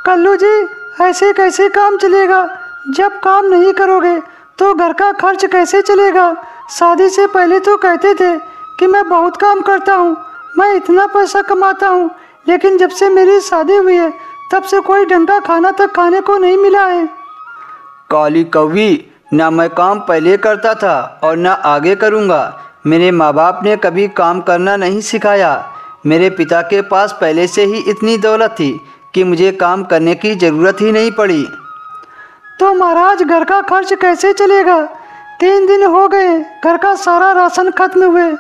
कल्लू जी, ऐसे कैसे काम चलेगा? जब काम नहीं करोगे तो घर का खर्च कैसे चलेगा? शादी से पहले तो कहते थे कि मैं बहुत काम करता हूँ, मैं इतना पैसा कमाता हूँ, लेकिन जब से मेरी शादी हुई है तब से कोई ढंग का खाना तक खाने को नहीं मिला है। काली कौवी, ना मैं काम पहले करता था और ना आगे करूँगा। मेरे माँ बाप ने कभी काम करना नहीं सिखाया। मेरे पिता के पास पहले से ही इतनी दौलत थी कि मुझे काम करने की ज़रूरत ही नहीं पड़ी। तो महाराज, घर का खर्च कैसे चलेगा? 3 दिन हो गए घर का सारा राशन खत्म हुए।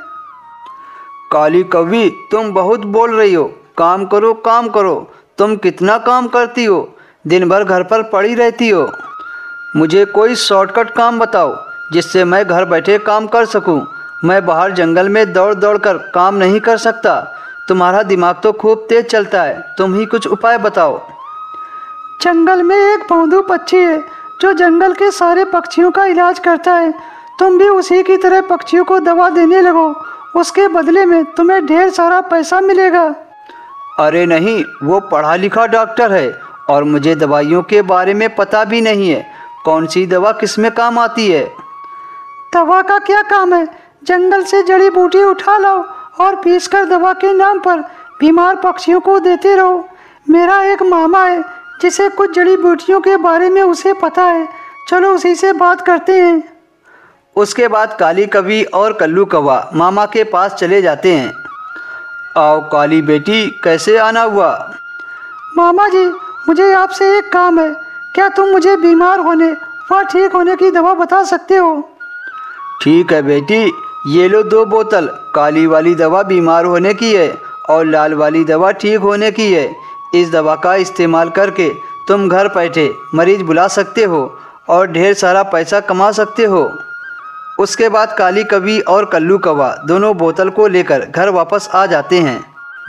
काली कौवी, तुम बहुत बोल रही हो। काम करो, काम करो। तुम कितना काम करती हो? दिन भर घर पर पड़ी रहती हो। मुझे कोई शॉर्टकट काम बताओ जिससे मैं घर बैठे काम कर सकूं। मैं बाहर जंगल में दौड़ दौड़ कर काम नहीं कर सकता। तुम्हारा दिमाग तो खूब तेज चलता है, तुम ही कुछ उपाय बताओ। जंगल में एक भौंदू पक्षी है जो जंगल के सारे पक्षियों का इलाज करता है। तुम भी उसी की तरह पक्षियों को दवा देने लगो, उसके बदले में तुम्हें ढेर सारा पैसा मिलेगा। अरे नहीं, वो पढ़ा लिखा डॉक्टर है और मुझे दवाइयों के बारे में पता भी नहीं है। कौन सी दवा किस में काम आती है? दवा का क्या काम है? जंगल से जड़ी बूटी उठा लाओ और पीसकर दवा के नाम पर बीमार पक्षियों को देते रहो। मेरा एक मामा है जिसे कुछ जड़ी बूटियों के बारे में उसे पता है, चलो उसी से बात करते हैं। उसके बाद काली कौवी और कल्लू कौवा मामा के पास चले जाते हैं। आओ काली बेटी, कैसे आना हुआ? मामा जी, मुझे आपसे एक काम है। क्या तुम मुझे बीमार होने व ठीक होने की दवा बता सकते हो? ठीक है बेटी, ये लो 2 बोतल। काली वाली दवा बीमार होने की है और लाल वाली दवा ठीक होने की है। इस दवा का इस्तेमाल करके तुम घर बैठे मरीज बुला सकते हो और ढेर सारा पैसा कमा सकते हो। उसके बाद काली कौवी और कल्लू कौवा दोनों बोतल को लेकर घर वापस आ जाते हैं।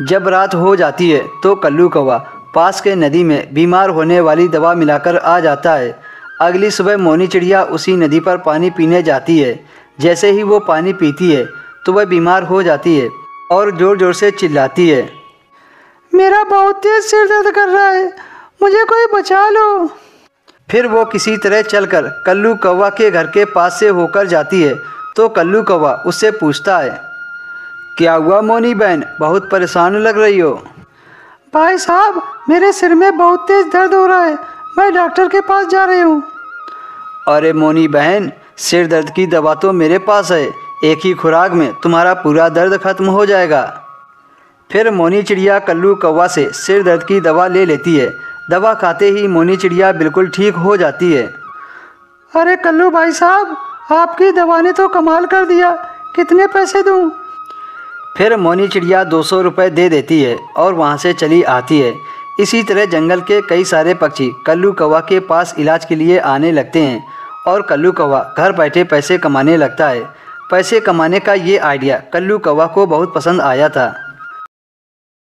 जब रात हो जाती है तो कल्लू कौवा पास के नदी में बीमार होने वाली दवा मिलाकर आ जाता है। अगली सुबह मोनी चिड़िया उसी नदी पर पानी पीने जाती है। जैसे ही वो पानी पीती है तो वह बीमार हो जाती है और ज़ोर ज़ोर से चिल्लाती है, मेरा बहुत तेज सिर दर्द कर रहा है, मुझे कोई बचा लो। फिर वो किसी तरह चलकर कल्लू कौवा के घर के पास से होकर जाती है तो कल्लू कौवा उससे पूछता है, क्या हुआ मोनी बहन, बहुत परेशान लग रही हो? भाई साहब, मेरे सिर में बहुत तेज दर्द हो रहा है, मैं डॉक्टर के पास जा रही हूँ। अरे मोनी बहन, सिर दर्द की दवा तो मेरे पास है, एक ही खुराक में तुम्हारा पूरा दर्द खत्म हो जाएगा। फिर मोनी चिड़िया कल्लू कौवा से सिर दर्द की दवा ले लेती है। दवा खाते ही मोनी चिड़िया बिल्कुल ठीक हो जाती है। अरे कल्लू भाई साहब, आपकी दवा ने तो कमाल कर दिया, कितने पैसे दूँ? फिर मोनी चिड़िया 200 रुपये दे देती है और वहाँ से चली आती है। इसी तरह जंगल के कई सारे पक्षी कल्लू कौवा के पास इलाज के लिए आने लगते हैं और कल्लू कौवा घर बैठे पैसे कमाने लगता है। पैसे कमाने का ये आइडिया कल्लू कौवा को बहुत पसंद आया था।